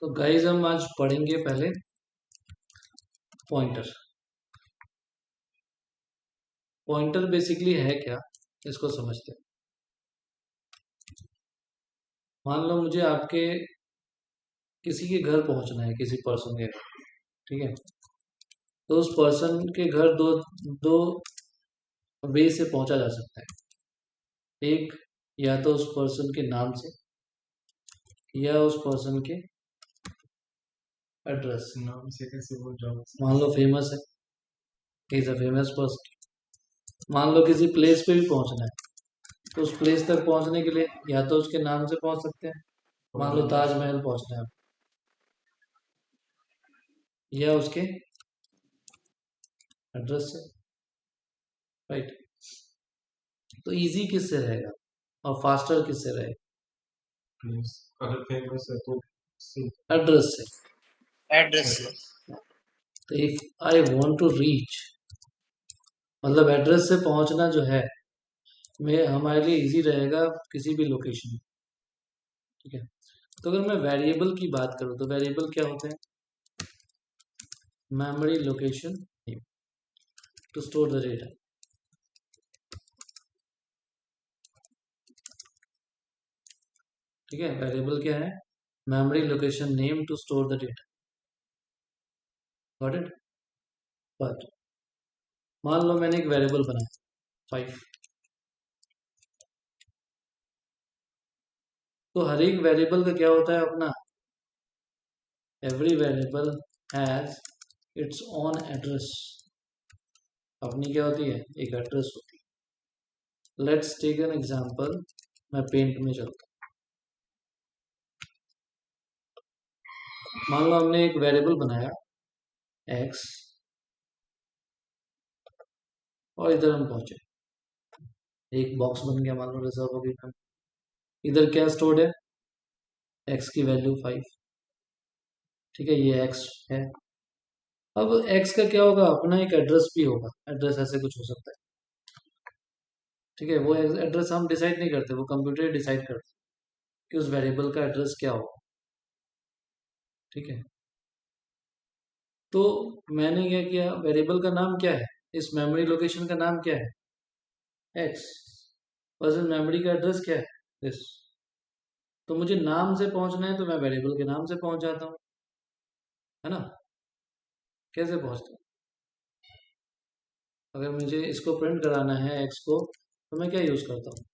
तो गाइस हम आज पढ़ेंगे पहले पॉइंटर। पॉइंटर बेसिकली है क्या, इसको समझते हैं। मान लो मुझे आपके किसी के घर पहुंचना है, किसी पर्सन के घर, ठीक है। तो उस पर्सन के घर दो दो वे से पहुंचा जा सकता है। एक, या तो उस पर्सन के नाम से, या उस पर्सन के एड्रेस। नाम से कैसे बोल जाओ। मान लो फेमस है, इज अ फेमस पर्सन। मान लो किसी प्लेस पे भी पहुंचना है, तो उस प्लेस तक पहुंचने के लिए या तो उसके नाम से पहुंच सकते हैं, मान लो ताजमहल पहुंचना है, या उसके एड्रेस से, राइट। तो इजी किससे रहेगा और फास्टर किससे रहेगा? अगर फेमस है तो एड्रेस से। एड्रेस से। तो if I want to reach, मतलब एड्रेस से पहुंचना जो है मैं हमारे लिए इजी रहेगा किसी भी लोकेशन, ठीक है। तो अगर मैं वेरिएबल की बात करूं तो वेरिएबल क्या होते हैं? Memory location to store the data, ठीक है। वेरिएबल क्या है? Memory location name to store the data, got it. But मान लो मैंने एक वेरिएबल बनाया 5, तो हर एक वेरिएबल का क्या होता है अपना? Every variable has its own address. अपनी क्या होती है? एक एड्रेस होती है। Let's take an example. मैं पेंट में चलता हूँ। मान लो हमने एक वेरिएबल बनाया x, और इधर हम पहुंचे, एक बॉक्स बन गया, मान लो रिजर्व हो गई। इधर क्या स्टोर्ड है? x की वैल्यू 5, ठीक है, ये x है। अब x का क्या होगा? अपना एक एड्रेस भी होगा, एड्रेस ऐसे कुछ हो सकता है, ठीक है। वो एड्रेस हम डिसाइड नहीं करते, वो कंप्यूटर डिसाइड करते कि उस वेरिएबल का एड्रेस क्या होगा, ठीक है। तो मैंने क्या किया? वेरिएबल का नाम क्या है? इस मेमोरी लोकेशन का नाम क्या है? x। बस इस मेमोरी का एड्रेस क्या है? दिस। तो मुझे नाम से पहुंचना है तो मैं वेरिएबल के नाम से पहुंच जाता हूँ, है ना। कैसे पहुंचता हूँ? अगर मुझे इसको प्रिंट कराना है x को, तो मैं क्या यूज करता हूँ,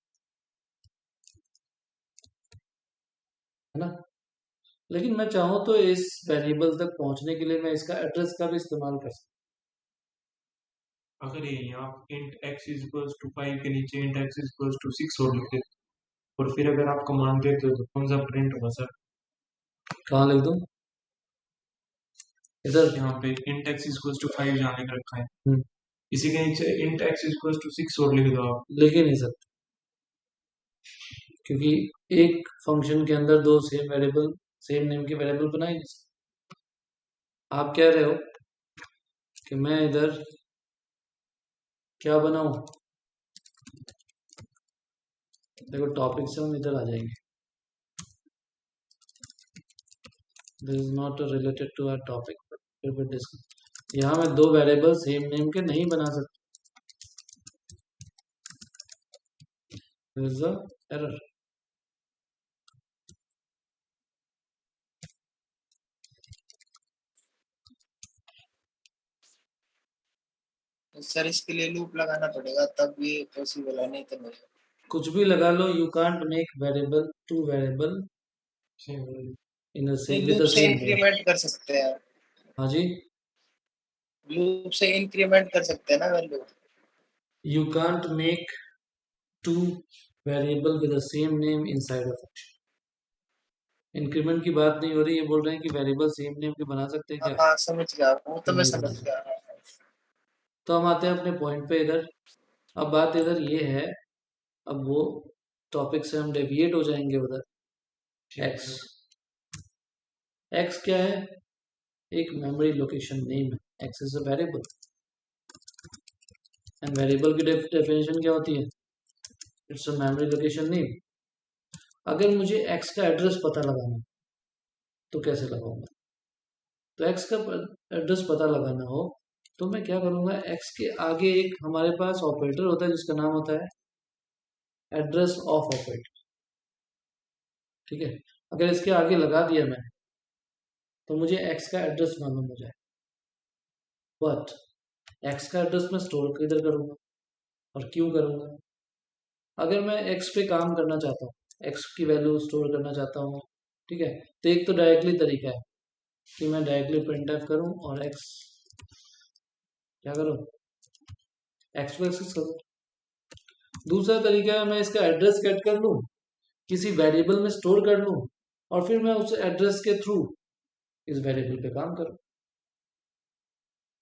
है ना। लेकिन मैं चाहूँ तो इस वेरिएबल तक पहुंचने के लिए मैं इसका एड्रेस का भी इस्तेमाल कर सकता अगर ये यहाँ int x is equals to 5 के नीचे int x is equals to 6 और लिख देते और फिर अगर आप कमांड देते हो तो कौन सा प्रिंट होगा सर? हूँ। कहाँ लिख दूँ? इधर। यहाँ पे int x is equals to 5 यहाँ लिख रखा है, हम्म, इसी के नीचे int x is equals to 6 और लिख दो आप। लिख ही नहीं सकते, क्योंकि एक फंक्शन के अंदर दो सेम वेरिएबल, सेम नेम के वेरिएबल बनाए नहीं सकते। आप कह रहे हो कि मैं इधर क्या बनाऊं? देखो टॉपिक से हम इधर आ जाएंगे, this is not related to our topic, फिर भी डिस्कस। यहाँ मैं दो वेरिएबल सेम नेम के नहीं बना सकता, this is a error. Sir इसके लिए लूप लगाना पड़ेगा तब ये पॉसिबल है, नहीं तो नहीं। कुछ भी लगा लो, you can't make variable two variable in with loop the से सेम नेम। इंक्रीमेंट कर सकते हैं, हाँ जी, लूप से इंक्रीमेंट कर सकते हैं ना value. You can't make two variable with the same name inside a function. Increment की बात नहीं हो रही, ये बोल रहे हैं कि वेरिएबल सेम नेम के बना सकते हैं क्या? हाँ समझ गया, वो तो मैं नहीं बना समझ सकते। गया। तो हम आते हैं अपने पॉइंट पे इधर। अब बात इधर ये है, अब वो टॉपिक से हम डेविएट हो जाएंगे उधर। एक्स, एक्स क्या है? एक मेमोरी लोकेशन नेम है। X is a variable, and variable की डेफिनेशन क्या होती है? It's a memory location name. अगर मुझे एक्स का एड्रेस पता लगाना है, तो कैसे लगाऊंगा? तो x का एड्रेस पता लगाना हो तो मैं क्या करूंगा, x के आगे एक हमारे पास ऑपरेटर होता है जिसका नाम होता है एड्रेस ऑफ ऑपरेटर। ठीक है, अगर इसके आगे लगा दिया मैंने तो मुझे x का एड्रेस मालूम हो जाए, बट x का एड्रेस मैं स्टोर किधर करूंगा और क्यों करूंगा? अगर मैं x पे काम करना चाहता हूँ, x की वैल्यू स्टोर करना चाहता हूँ, ठीक है, तो एक तो डायरेक्टली तरीका है कि मैं डायरेक्टली प्रिंटफ करूँ और x क्या करूँ, x को एक्सेस करूँ। दूसरा तरीका है मैं इसका एड्रेस गेट कर लूँ, किसी वेरिएबल में स्टोर कर लूँ और फिर मैं उस एड्रेस के थ्रू इस वेरिएबल पे काम करूँ।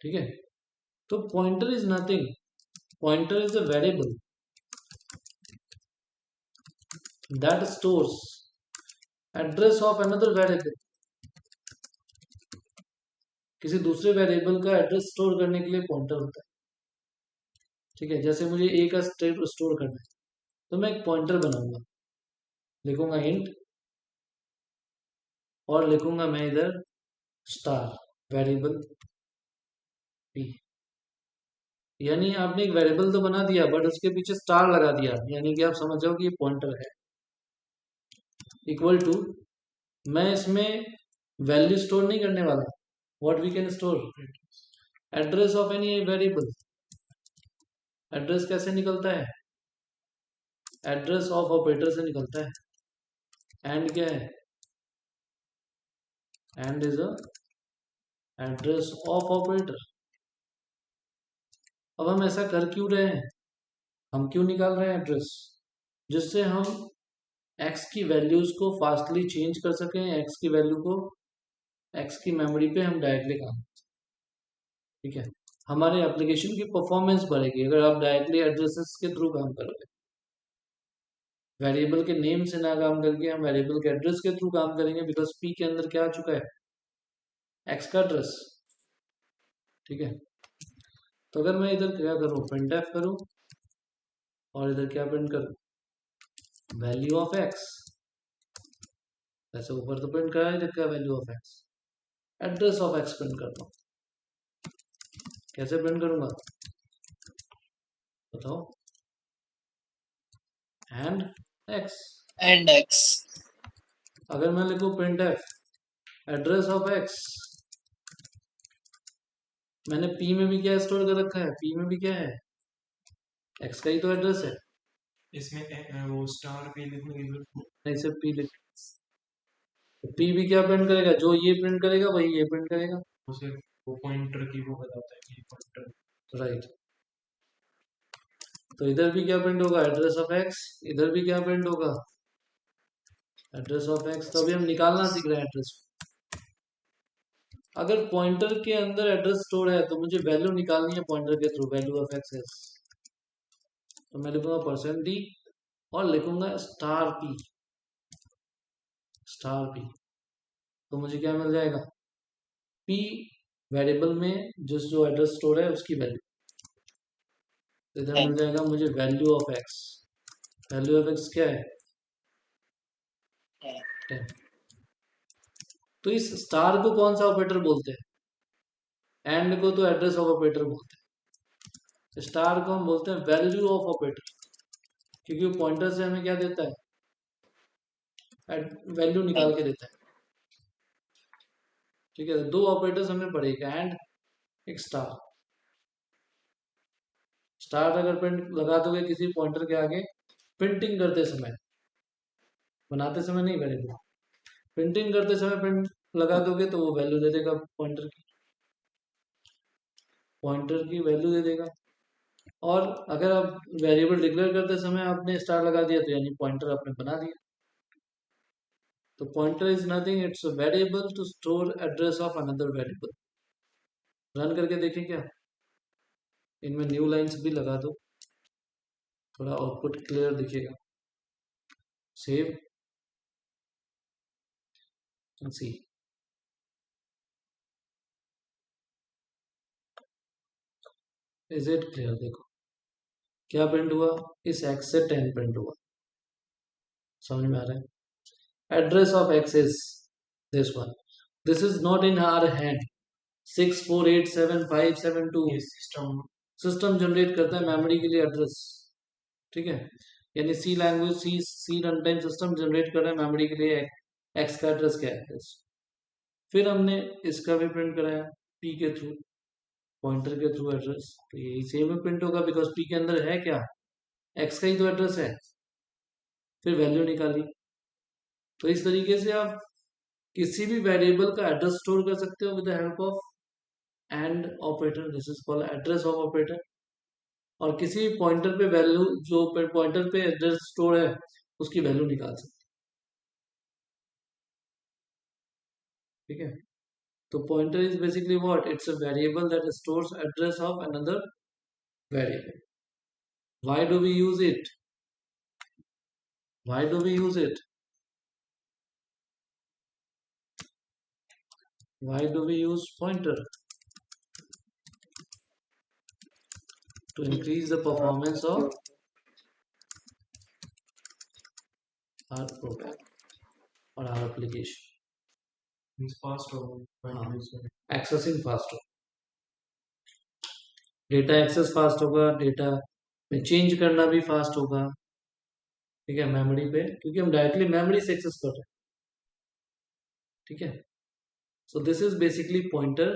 ठीक है, तो pointer is nothing, pointer is a variable that stores address of another variable। किसी दूसरे वेरिएबल का एड्रेस स्टोर करने के लिए पॉइंटर होता है। ठीक है, जैसे मुझे a का स्टेट स्टोर करना है तो मैं एक पॉइंटर बनाऊंगा, लिखूंगा इंट और लिखूंगा मैं इधर स्टार वेरिएबल p। यानी आपने एक वेरिएबल तो बना दिया बट उसके पीछे स्टार लगा दिया, यानी कि आप समझ जाओ कि ये पॉइंटर है। इक्वल टू मैं इसमें वैल्यू स्टोर नहीं करने वाला, what we can store address of any variable. Address कैसे निकलता है, एड्रेस ऑफ ऑपरेटर से निकलता है। एंड क्या है, and is a address of operator. अब हम ऐसा कर क्यों रहे हैं, हम क्यों निकाल रहे हैं एड्रेस, जिससे हम x की वैल्यूज को फास्टली चेंज कर सकें, x की वैल्यू को x की मेमोरी पे हम डायरेक्टली काम। ठीक है, हमारे एप्लीकेशन की परफॉर्मेंस बढ़ेगी अगर आप डायरेक्टली एड्रेसेस के थ्रू काम करोगे। वेरिएबल के नेम से ना काम करके हम वेरिएबल के एड्रेस के थ्रू काम करेंगे, बिकॉज p के अंदर क्या आ चुका है, x का एड्रेस। ठीक है, तो अगर मैं इधर क्या करूं, प्रिंटफ करूं और इधर क्या प्रिंट करूं, वैल्यू ऑफ x। ऐसे ऊपर तो प्रिंट करा है, इधर क्या value of x, address of x print करता हूं। कैसे प्रिंट करूंगा बताओ, एंड x। अगर मैं लिखूं printf एड्रेस ऑफ x, मैंने p में भी क्या स्टोर कर रखा है, p में भी क्या है, x का ही तो एड्रेस है। इसमें वो स्टार पे लिखूंगी, ऐसे p लिख, तो p भी क्या प्रिंट करेगा, जो ये प्रिंट करेगा वही ये प्रिंट करेगा। उसे वो पॉइंटर की वो बताता है कि पॉइंटर। राइट, तो इधर भी क्या प्रिंट होगा, एड्रेस ऑफ x, इधर भी क्या प्रिंट होगा, एड्रेस ऑफ x। तो अभी हम निकालना सीख रहे हैं एड्रेस। अगर पॉइंटर के अंदर एड्रेस स्टोर है तो मुझे वैल्यू निकालनी है पॉइंटर के थ्रू, वैल्यू ऑफ x है, तो मैं लिखूंगा %d और लिखूंगा स्टार p, स्टार p। तो मुझे क्या मिल जाएगा, p वेरिएबल में जो एड्रेस स्टोर है उसकी वैल्यू, तो इधर मिल जाएगा मुझे value of x। Value of x क्या है, 10। तो इस स्टार को कौन सा ऑपरेटर बोलते हैं, एंड को तो एड्रेस ऑफ ऑपरेटर बोलते हैं, स्टार को हम बोलते हैं वैल्यू ऑफ ऑपरेटर, क्योंकि वो पॉइंटर से हमें क्या देता है, वैल्यू निकाल के देता है। ठीक है, दो ऑपरेटर्स हमें पड़े, एक एंड एक स्टार। स्टार अगर प्रिंट लगा दोगे किसी पॉइंटर के आगे, प्रिंटिंग करते समय, बनाते समय नहीं करेगा, प्रिंटिंग करते समय प्रिंट लगा दोगे तो वो वैल्यू दे देगा, पॉइंटर की वैल्यू दे देगा। और अगर आप वेरिएबल डिक्लेयर करते समय आपने स्टार लगा दिया तो यानी पॉइंटर आपने बना दिया। तो pointer is nothing, it's a variable to store address of another variable. Run करके देखें क्या, इनमें न्यू लाइंस भी लगा दो, थोड़ा आउटपुट क्लियर दिखेगा। Save and see, is it clear, देखो क्या प्रिंट हुआ, इस x से 10 प्रिंट हुआ, समझ में आ रहा है। Address of x is this one, this is not in our hand. 64875572 ये सिस्टम जनरेट करता है मेमोरी के लिए एड्रेस. ठीक है, यानी C language C run time system generate कर रहा है मेमोरी के लिए एक्स का एड्रेस क्या है. फिर हमने इसका भी प्रिंट कराया पी के थ्रू, पॉइंटर के थ्रू एड्रेस. तो यही सेम ही प्रिंट होगा बिकॉज पी के अंदर है क्या, एक्स का ही तो एड्रेस है. फिर वैल्यू निकाली. तो इस तरीके से आप किसी भी वेरिएबल का एड्रेस स्टोर कर सकते हो with the help of and operator. This is called address of operator. और किसी भी पॉइंटर पे वैल्यू, जो पॉइंटर पे एड्रेस स्टोर है उसकी वैल्यू निकाल सकते. ठीक है, तो pointer is basically what? It's a variable that stores address of another variable. Why do we use it? Why do we use it? Why do we use pointer? To increase the performance of our program or our application. is fast or Accessing faster. Data access fast होगा, data में change करना भी fast होगा. ठीक है, memory पे, क्योंकि हम डायरेक्टली मेमोरी से एक्सेस कर रहे हैं. ठीक है, so this is basically pointer